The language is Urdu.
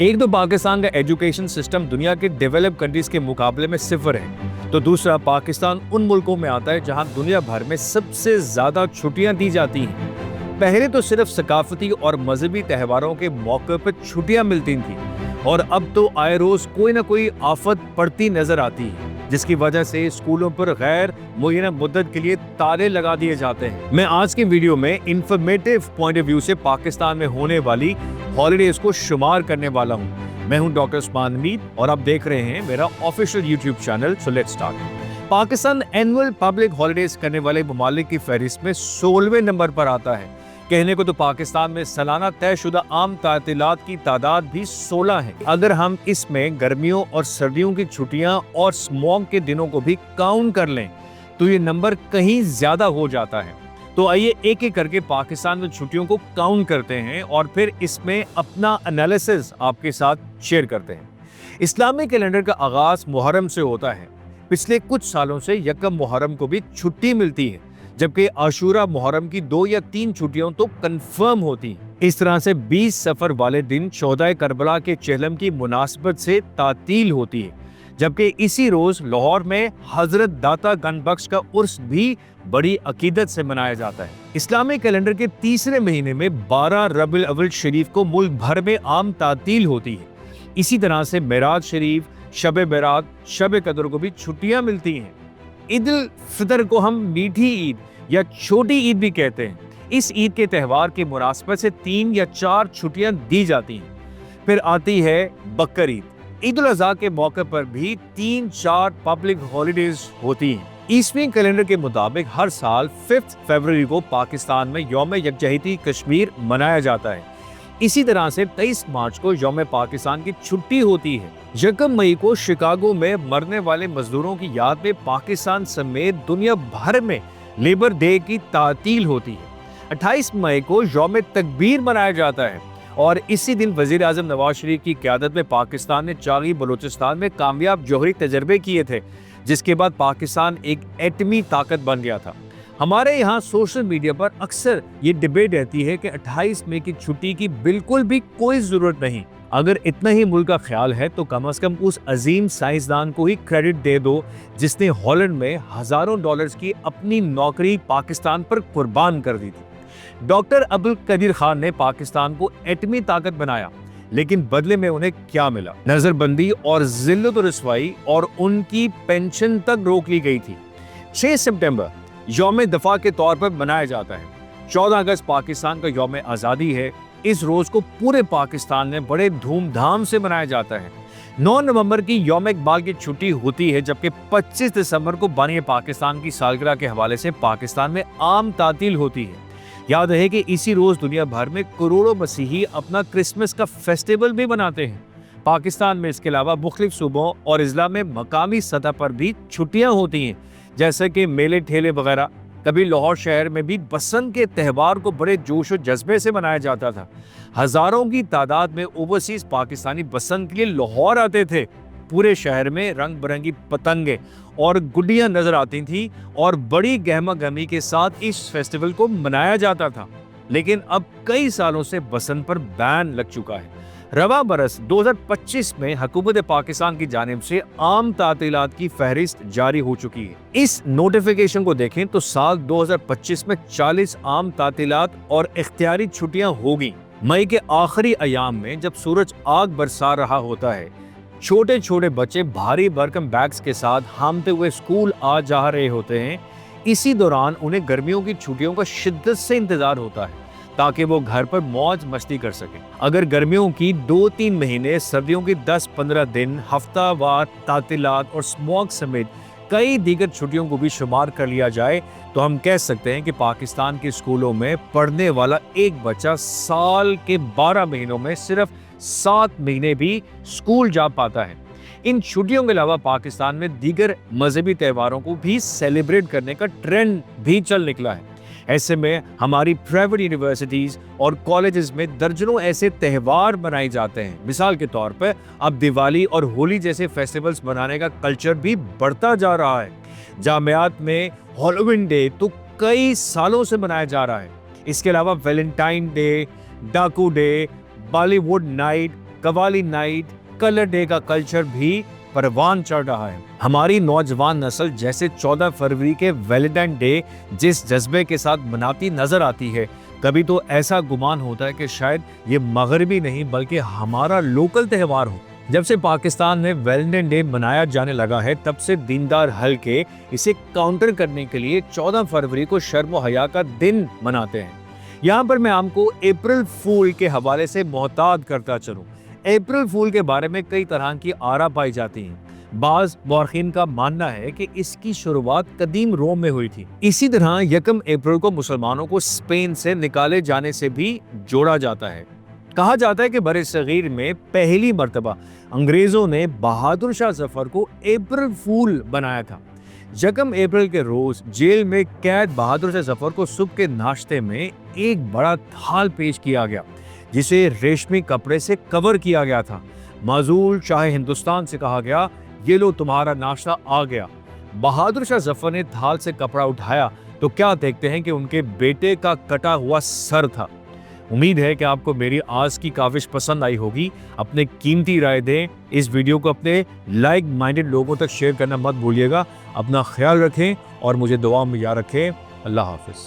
ایک تو پاکستان کا ایجوکیشن سسٹم دنیا کے ڈیولپ کنٹریز کے مقابلے میں صفر ہے، تو دوسرا پاکستان ان ملکوں میں آتا ہے جہاں دنیا بھر میں سب سے زیادہ چھٹیاں دی جاتی ہیں۔ پہلے تو صرف ثقافتی اور مذہبی تہواروں کے موقع پر چھٹیاں ملتی تھیں، اور اب تو آئے روز کوئی نہ کوئی آفت پڑتی نظر آتی ہے، جس کی وجہ سے اسکولوں پر غیر معینہ مدت کے لیے تالے لگا دیے جاتے ہیں۔ میں آج کی ویڈیو میں انفارمیٹیو پوائنٹ آف ویو سے پاکستان میں ہونے والی ہالیڈیز کو شمار کرنے والا ہوں۔ میں ہوں ڈاکٹر عثمان امید اور آپ دیکھ رہے ہیں میرا official YouTube channel. So let's start. Pakistan annual public holidays کرنے والے ممالک کی فہرست میں 16ویں نمبر پر آتا ہے۔ کہنے کو تو پاکستان میں سالانہ طے شدہ عام تعطیلات کی تعداد بھی 16 ہے۔ اگر ہم اس میں گرمیوں اور سردیوں کی چھٹیاں اور اسموگ کے دنوں کو بھی کاؤنٹ کر لیں تو یہ نمبر کہیں زیادہ ہو جاتا ہے۔ تو آئیے ایک ایک کر کے پاکستان میں چھٹیوں کو کاؤنٹ کرتے ہیں اور پھر اس میں اپنا انالیسز آپ کے ساتھ شیئر کرتے ہیں۔ اسلامی کیلنڈر کا آغاز محرم سے ہوتا ہے۔ پچھلے کچھ سالوں سے یکم محرم کو بھی چھٹی ملتی ہے، جبکہ عاشورہ محرم کی 2 یا 3 چھٹیاں تو کنفرم ہوتی ہیں۔ اس طرح سے 20 سفر والے دن شہدائے کربلا کے چہلم کی مناسبت سے تعطیل ہوتی ہے، جبکہ اسی روز لاہور میں حضرت داتا گن بخش کا عرس بھی بڑی عقیدت سے منایا جاتا ہے۔ اسلامی کیلنڈر کے تیسرے مہینے میں 12 ربیع الاول شریف کو ملک بھر میں عام تعطیل ہوتی ہے۔ اسی طرح سے معراج شریف، شب برات، شب قدر کو بھی چھٹیاں ملتی ہیں۔ عید الفطر کو ہم میٹھی عید یا چھوٹی عید بھی کہتے ہیں۔ اس عید کے تہوار کی مناسبت سے 3 یا 4 چھٹیاں دی جاتی ہیں۔ پھر آتی ہے بقر عید۔ عید الاضحیٰ کے موقع پر بھی 3-4 پبلک ہالیڈیز ہوتی ہیں۔ عیسوی کیلنڈر کے مطابق ہر سال 5 فروری کو پاکستان میں یوم یکجہتی کشمیر منایا جاتا ہے۔ اسی طرح سے 23 مارچ کو یوم پاکستان کی چھٹی ہوتی ہے۔ 1 مئی کو شکاگو میں مرنے والے مزدوروں کی یاد میں پاکستان سمیت دنیا بھر میں لیبر ڈے کی تعطیل ہوتی ہے۔ 28 مئی کو یوم تکبیر منایا جاتا ہے، اور اسی دن وزیر اعظم نواز شریف کی قیادت میں پاکستان نے چاغی بلوچستان میں کامیاب جوہری تجربے کیے تھے، جس کے بعد پاکستان ایک ایٹمی طاقت بن گیا تھا۔ ہمارے یہاں سوشل میڈیا پر اکثر یہ ڈیبیٹ رہتی ہے کہ 28 مئی کی چھٹی کی بالکل بھی کوئی ضرورت نہیں۔ اگر اتنا ہی ملک کا خیال ہے تو کم از کم اس عظیم سائنسدان کو ہی کریڈٹ دے دو جس نے ہالینڈ میں ہزاروں ڈالرز کی اپنی نوکری پاکستان پر قربان کر دی تھی۔ ڈاکٹر عبدالقدیر خان نے پاکستان کو ایٹمی طاقت بنایا، لیکن بدلے میں انہیں کیا ملا؟ نظر بندی اور ذلت و رسوائی، اور ان کی پینشن تک روک لی گئی تھی۔ 6 سپٹمبر یوم دفاع کے طور پر منایا جاتا ہے۔ 14 اگست پاکستان کا یوم آزادی ہے۔ اس روز کو پورے پاکستان میں بڑے دھوم دھام سے منایا جاتا ہے۔ 9 نومبر کی یوم اقبال کی چھٹی ہوتی ہے، جبکہ 25 دسمبر کو بانی پاکستان کی سالگرہ کے حوالے سے پاکستان میں عام تعطیل ہوتی ہے۔ یاد رہے کہ اسی روز دنیا بھر میں کروڑوں مسیحی اپنا کرسمس کا فیسٹیول بھی مناتے ہیں۔ پاکستان میں اس کے علاوہ مختلف صوبوں اور اضلاع میں مقامی سطح پر بھی چھٹیاں ہوتی ہیں، جیسے کہ میلے ٹھیلے وغیرہ۔ کبھی لاہور شہر میں بھی بسنت کے تہوار کو بڑے جوش و جذبے سے منایا جاتا تھا۔ ہزاروں کی تعداد میں اوورسیز پاکستانی بسنت کے لیے لاہور آتے تھے۔ پورے شہر میں رنگ برنگی پتنگیں اور گڈیاں نظر آتی تھیں، اور بڑی گہما گہمی کے ساتھ اس فیسٹیول کو منایا جاتا تھا۔ لیکن اب کئی سالوں سے بسنت پر بین لگ چکا ہے۔ رواں برس 2025 میں حکومت پاکستان کی جانب سے عام تعطیلات کی فہرست جاری ہو چکی ہے۔ اس نوٹیفیکیشن کو دیکھیں تو سال 2025 میں 40 عام تعطیلات اور اختیاری چھٹیاں ہوگی۔ مئی کے آخری ایام میں جب سورج آگ برسا رہا ہوتا ہے، چھوٹے چھوٹے بچے بھاری بھرکم بیگز کے ساتھ ہامتے ہوئے اسکول آ جا رہے ہوتے ہیں۔ اسی دوران انہیں گرمیوں کی چھٹیوں کا شدت سے انتظار ہوتا ہے تاکہ وہ گھر پر موج مستی کر سکیں۔ اگر گرمیوں کی 2-3 مہینے، سردیوں کی 10-15 دن، ہفتہ وار تعطیلات اور اسموگ سمیت کئی دیگر چھٹیوں کو بھی شمار کر لیا جائے تو ہم کہہ سکتے ہیں کہ پاکستان کے اسکولوں میں پڑھنے والا ایک بچہ سال کے 12 مہینوں میں صرف 7 مہینے بھی اسکول جا پاتا ہے۔ ان چھٹیوں کے علاوہ پاکستان میں دیگر مذہبی تہواروں کو بھی سیلیبریٹ کرنے کا ٹرینڈ بھی چل نکلا ہے۔ ایسے میں ہماری پرائیویٹ یونیورسٹیز اور کالجز میں درجنوں ایسے تہوار منائے جاتے ہیں۔ مثال کے طور پر اب دیوالی اور ہولی جیسے فیسٹیولز منانے کا کلچر بھی بڑھتا جا رہا ہے۔ جامعات میں ہالووین ڈے تو کئی سالوں سے منایا جا رہا ہے۔ اس کے علاوہ ویلنٹائن ڈے، ڈاکو day, Bollywood night qawwali night, colour day کا کلچر بھی پروان چڑھ رہا ہے۔ ہماری نوجوان نسل جیسے 14 فروری کے ویلنٹائن ڈے جس جذبے کے ساتھ مناتی نظر آتی ہے، کبھی تو ایسا گمان ہوتا ہے کہ شاید یہ مغربی نہیں بلکہ ہمارا لوکل تہوار ہو۔ جب سے پاکستان میں ویلنٹائن ڈے منایا جانے لگا ہے، تب سے دیندار حلقے اسے کاؤنٹر کرنے کے لیے 14 فروری کو شرم و حیا کا دن مناتے ہیں۔ یہاں پر میں آپ کو اپریل فول کے حوالے سے محتاط کرتا چلوں۔ اپریل فول کے بارے میں کئی طرح کی آرا پائی جاتی ہیں۔ بعض مورخین کا ماننا ہے کہ اس کی شروعات قدیم روم میں ہوئی تھی۔ اسی طرح 1 اپریل کو مسلمانوں کو اسپین سے نکالے جانے سے بھی جوڑا جاتا ہے۔ کہا جاتا ہے کہ برِ صغیر میں پہلی مرتبہ انگریزوں نے بہادر شاہ ظفر کو اپریل فول بنایا تھا۔ 1 اپریل کے روز جیل میں قید بہادر شاہ ظفر کو صبح کے ناشتے میں ایک بڑا تھال پیش کیا گیا جسے ریشمی کپڑے سے کور کیا گیا تھا۔ معزول شاہ ہندوستان سے کہا گیا، یہ لو تمہارا ناشتہ آ گیا۔ بہادر شاہ ظفر نے تھال سے کپڑا اٹھایا تو کیا دیکھتے ہیں کہ ان کے بیٹے کا کٹا ہوا سر تھا۔ امید ہے کہ آپ کو میری آج کی کاوش پسند آئی ہوگی۔ اپنے قیمتی رائے دیں، اس ویڈیو کو اپنے لائک مائنڈڈ لوگوں تک شیئر کرنا مت بھولیے گا۔ اپنا خیال رکھیں اور مجھے دعا میں یاد رکھیں۔ اللہ حافظ۔